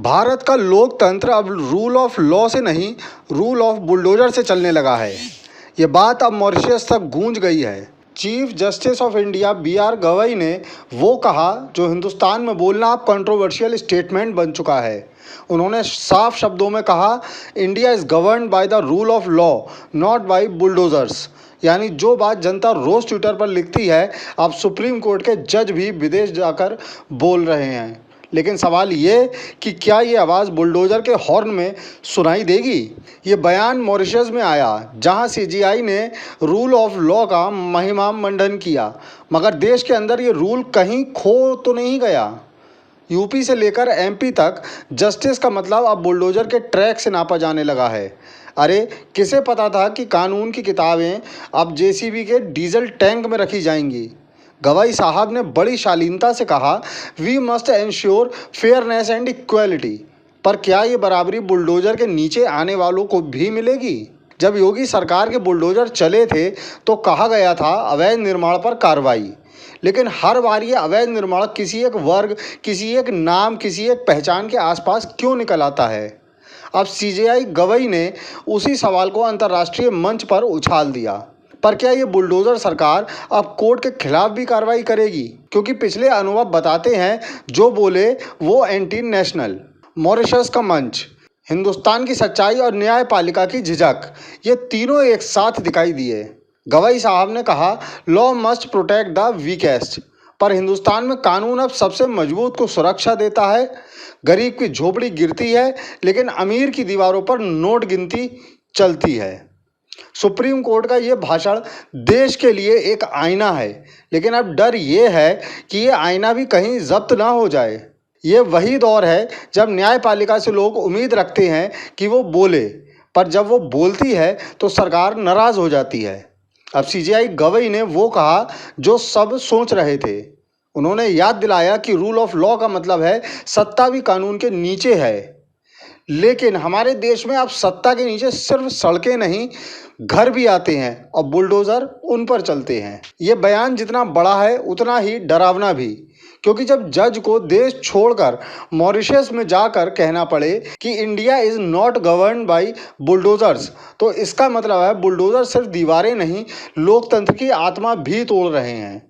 भारत का लोकतंत्र अब रूल ऑफ लॉ से नहीं, रूल ऑफ बुलडोजर से चलने लगा है। ये बात अब मॉरिशस तक गूंज गई है। Chief justice of India B R. Gavai ने वो कहा जो हिंदुस्तान में बोलना अब कंट्रोवर्शियल स्टेटमेंट बन चुका है। उन्होंने साफ शब्दों में कहा, India is governed by the rule of law, not by bulldozers. यानी जो बात जनता रोज़ ट्विटर पर लिखती है, अब सुप्रीम कोर्ट के जज भी विदेश जाकर बोल रहे हैं। लेकिन सवाल ये कि क्या ये आवाज़ बुलडोज़र के हॉर्न में सुनाई देगी? ये बयान मॉरिशस में आया, जहां सीजेआई ने रूल ऑफ लॉ का महिमा मंडन किया, मगर देश के अंदर ये रूल कहीं खो तो नहीं गया। यूपी से लेकर एमपी तक जस्टिस का मतलब अब बुलडोज़र के ट्रैक से नापा जाने लगा है। अरे किसे पता था कि कानून की किताबें अब जेसीबी के डीजल टैंक में रखी जाएंगी। गवाई साहब ने बड़ी शालीनता से कहा, we must ensure fairness and equality. पर क्या ये बराबरी बुलडोज़र के नीचे आने वालों को भी मिलेगी? जब योगी सरकार के बुलडोज़र चले थे तो कहा गया था अवैध निर्माण पर कार्रवाई, लेकिन हर बार ये अवैध निर्माण किसी एक वर्ग, किसी एक नाम, किसी एक पहचान के आसपास क्यों निकल आता है? अब सीजेआई गवई ने उसी सवाल को अंतर्राष्ट्रीय मंच पर उछाल दिया। पर क्या ये बुलडोज़र सरकार अब कोर्ट के खिलाफ भी कार्रवाई करेगी? क्योंकि पिछले अनुभव बताते हैं, जो बोले वो एंटी नेशनल। मॉरिशस का मंच, हिंदुस्तान की सच्चाई और न्यायपालिका की झिझक, ये तीनों एक साथ दिखाई दिए। गवई साहब ने कहा, law must protect the weakest. पर हिंदुस्तान में कानून अब सबसे मजबूत को सुरक्षा देता है। गरीब की झोपड़ी गिरती है, लेकिन अमीर की दीवारों पर नोट गिनती चलती है। सुप्रीम कोर्ट का ये भाषण देश के लिए एक आईना है, लेकिन अब डर ये है कि ये आईना भी कहीं जब्त ना हो जाए। ये वही दौर है जब न्यायपालिका से लोग उम्मीद रखते हैं कि वो बोले, पर जब वो बोलती है तो सरकार नाराज़ हो जाती है। अब सीजेआई गवई ने वो कहा जो सब सोच रहे थे। उन्होंने याद दिलाया कि रूल ऑफ लॉ का मतलब है सत्ता भी कानून के नीचे है। लेकिन हमारे देश में अब सत्ता के नीचे सिर्फ सड़कें नहीं, घर भी आते हैं और बुलडोज़र उन पर चलते हैं। ये बयान जितना बड़ा है उतना ही डरावना भी, क्योंकि जब जज को देश छोड़कर मॉरिशस में जाकर कहना पड़े कि India is not governed by bulldozers, तो इसका मतलब है बुलडोज़र सिर्फ दीवारें नहीं, लोकतंत्र की आत्मा भी तोड़ रहे हैं।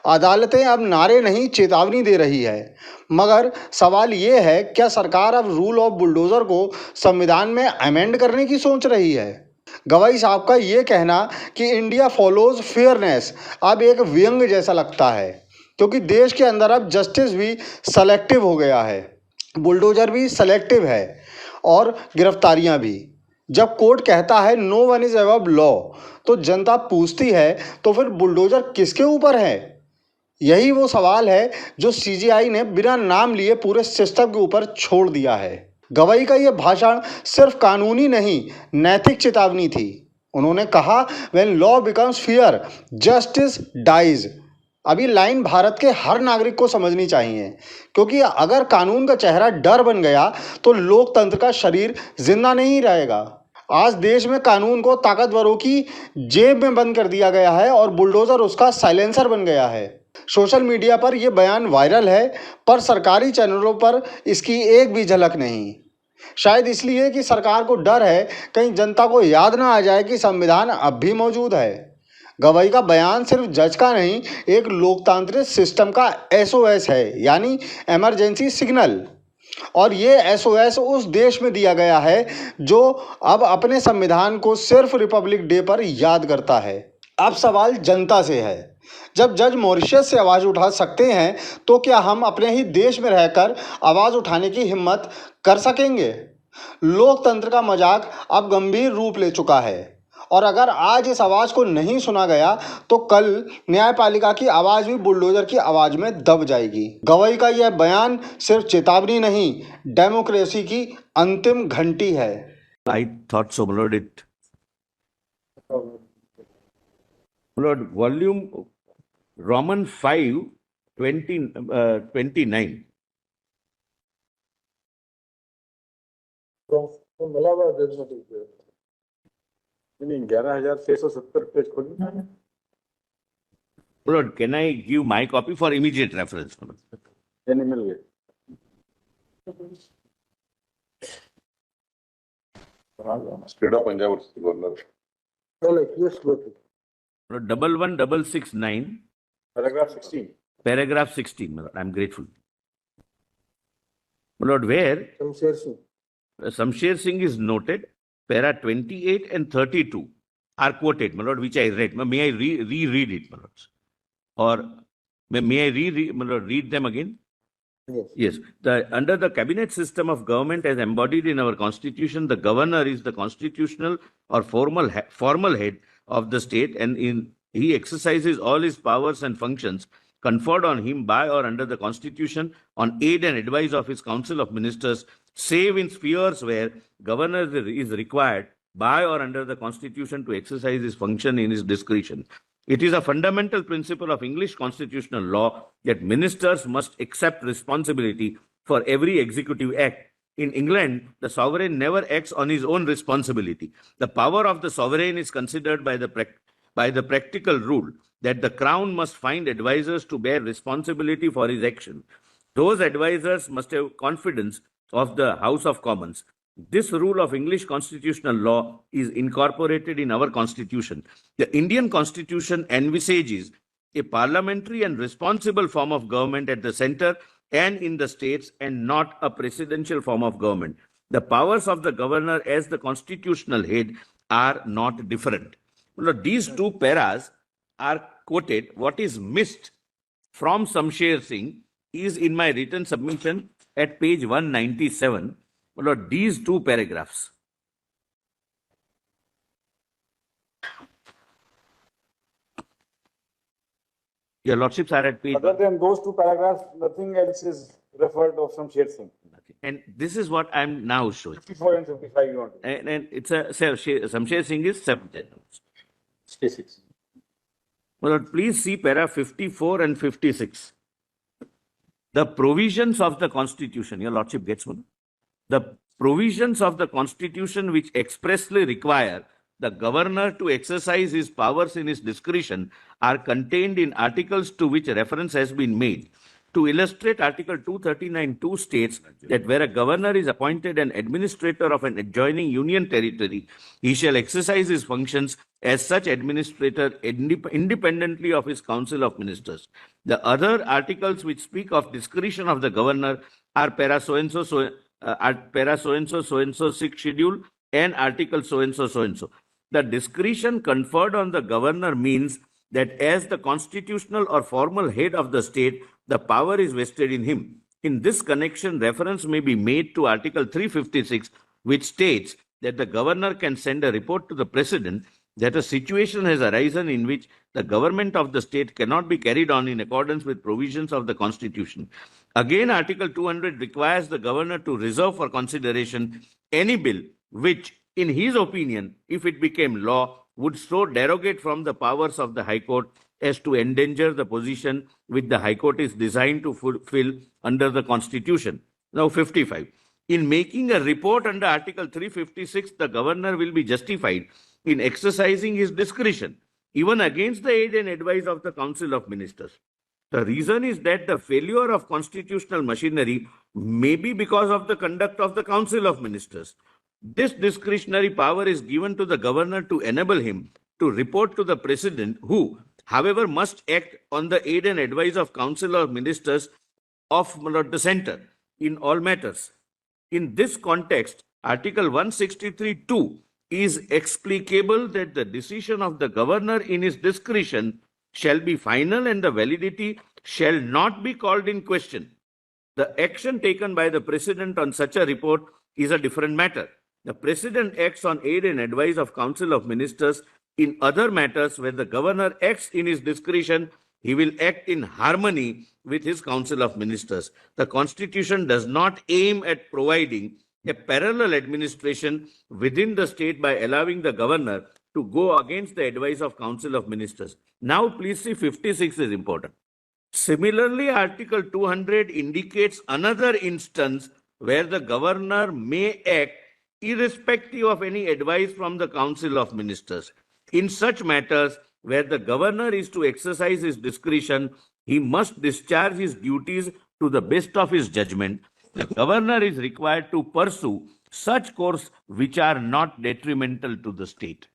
अदालतें अब नारे नहीं, चेतावनी दे रही है। मगर सवाल ये है, क्या सरकार अब रूल ऑफ बुलडोज़र को संविधान में अमेंड करने की सोच रही है? गवाई साहब का ये कहना कि इंडिया फॉलोज फेयरनेस अब एक व्यंग जैसा लगता है, क्योंकि देश के अंदर अब जस्टिस भी सेलेक्टिव हो गया है, बुलडोज़र भी सेलेक्टिव है और गिरफ्तारियां भी। जब कोर्ट कहता है no one is above law, तो जनता पूछती है, तो फिर बुलडोज़र किसके ऊपर है? यही वो सवाल है जो सीजेआई ने बिना नाम लिए पूरे सिस्टम के ऊपर छोड़ दिया है। गवई का ये भाषण सिर्फ कानूनी नहीं, नैतिक चेतावनी थी। उन्होंने कहा, when law becomes fear, justice dies. अभी लाइन भारत के हर नागरिक को समझनी चाहिए, क्योंकि अगर कानून का चेहरा डर बन गया तो लोकतंत्र का शरीर जिंदा नहीं रहेगा। आज देश में कानून को ताकतवरों की जेब में बंद कर दिया गया है और बुलडोज़र उसका साइलेंसर बन गया है। सोशल मीडिया पर यह बयान वायरल है, पर सरकारी चैनलों पर इसकी एक भी झलक नहीं। शायद इसलिए कि सरकार को डर है कहीं जनता को याद ना आ जाए कि संविधान अब भी मौजूद है। गवई का बयान सिर्फ जज का नहीं, एक लोकतांत्रिक सिस्टम का एसओएस है, यानी इमरजेंसी सिग्नल। और ये एसओएस उस देश में दिया गया है जो अब अपने संविधान को सिर्फ रिपब्लिक डे पर याद करता है। अब सवाल जनता से है, जब जज मॉरिशस से आवाज़ उठा सकते हैं, तो क्या हम अपने ही देश में रहकर आवाज़ उठाने की हिम्मत कर सकेंगे? लोकतंत्र का मजाक अब गंभीर रूप ले चुका है, और अगर आज इस आवाज़ को नहीं सुना गया तो कल न्यायपालिका की आवाज़ भी बुलडोज़र की आवाज़ में दब जाएगी। गवई का यह बयान सिर्फ चेतावनी नहीं, डेमोक्रेसी की अंतिम घंटी है। I thought so, my lord. My lord, volume Roman 5, 29. from Allahabad, there is nothing there. Meaning 11,670 page खोलिए। My lord, can I give my copy for immediate reference? My lord? यानी मिल गए। State of Punjab governor. No, like, yes, go to. My lord, 11669, Paragraph 16. paragraph 16, my lord. I'm grateful. My lord, where Shamsher Singh. Shamsher Singh is noted, para 28 and 32 are quoted, my lord, which I read. May I reread it, my lords? Or may I my lord, read them again? Yes. Yes. Under the cabinet system of government as embodied in our constitution, the governor is the constitutional or formal head of the state, and he exercises all his powers and functions conferred on him by or under the constitution on aid and advice of his council of ministers, save in spheres where governor is required by or under the constitution to exercise his function in his discretion. It is a fundamental principle of English constitutional law that ministers must accept responsibility for every executive act. In England, the sovereign never acts on his own responsibility. The power of the sovereign is considered by the practical rule that the crown must find advisers to bear responsibility for his action. Those advisers must have confidence of the House of Commons. This rule of English constitutional law is incorporated in our constitution. The Indian constitution envisages a parliamentary and responsible form of government at the center and in the states, and not a presidential form of government. The powers of the governor as the constitutional head are not different. Well, these two paras are quoted. What is missed from Shamsher Singh is in my written submission at page 197. Well, these two paragraphs. Your lordships are at page. Other than those two paragraphs, nothing else is referred of Shamsher Singh. And this is what I'm now showing. 54 and 55 you want. And it's Shamsher Singh is 7 judgments. 66. Well, please see para 54 and 56. The provisions of the Constitution, your lordship gets one. The provisions of the Constitution which expressly require the governor to exercise his powers in his discretion are contained in articles to which reference has been made. To illustrate, Article 239(2) states that where a governor is appointed an administrator of an adjoining union territory, he shall exercise his functions as such administrator independently of his council of ministers. The other articles which speak of discretion of the governor are para so-and-so, so-and-so, 6th schedule, and article so-and-so, so-and-so. The discretion conferred on the governor means that as the constitutional or formal head of the state, the power is vested in him. In this connection, reference may be made to Article 356, which states that the governor can send a report to the president that a situation has arisen in which the government of the state cannot be carried on in accordance with provisions of the Constitution. Again, Article 200 requires the governor to reserve for consideration any bill which, in his opinion, if it became law, would so derogate from the powers of the High Court as to endanger the position which the High Court is designed to fulfill under the Constitution. Now, 55. In making a report under Article 356, the governor will be justified in exercising his discretion, even against the aid and advice of the Council of Ministers. The reason is that the failure of constitutional machinery may be because of the conduct of the Council of Ministers. This discretionary power is given to the governor to enable him to report to the president, who, however, must act on the aid and advice of Council of Ministers of the center in all matters. In this context, Article 163(2) is explicable that the decision of the governor in his discretion shall be final and the validity shall not be called in question. The action taken by the president on such a report is a different matter. The president acts on aid and advice of Council of Ministers. In other matters where the governor acts in his discretion, he will act in harmony with his Council of Ministers. The Constitution does not aim at providing a parallel administration within the state by allowing the governor to go against the advice of Council of Ministers. Now, please see 56 is important. Similarly, Article 200 indicates another instance where the governor may act irrespective of any advice from the Council of Ministers. In such matters where the governor is to exercise his discretion, he must discharge his duties to the best of his judgment. The governor is required to pursue such course which are not detrimental to the state.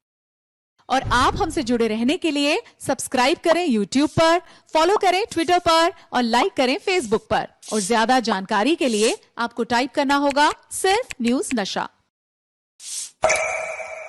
और आप हमसे जुड़े रहने के लिए subscribe करें YouTube पर, follow करें Twitter पर और लाइक करें Facebook पर। और ज्यादा जानकारी के लिए आपको टाइप करना होगा सिर्फ न्यूज नशा।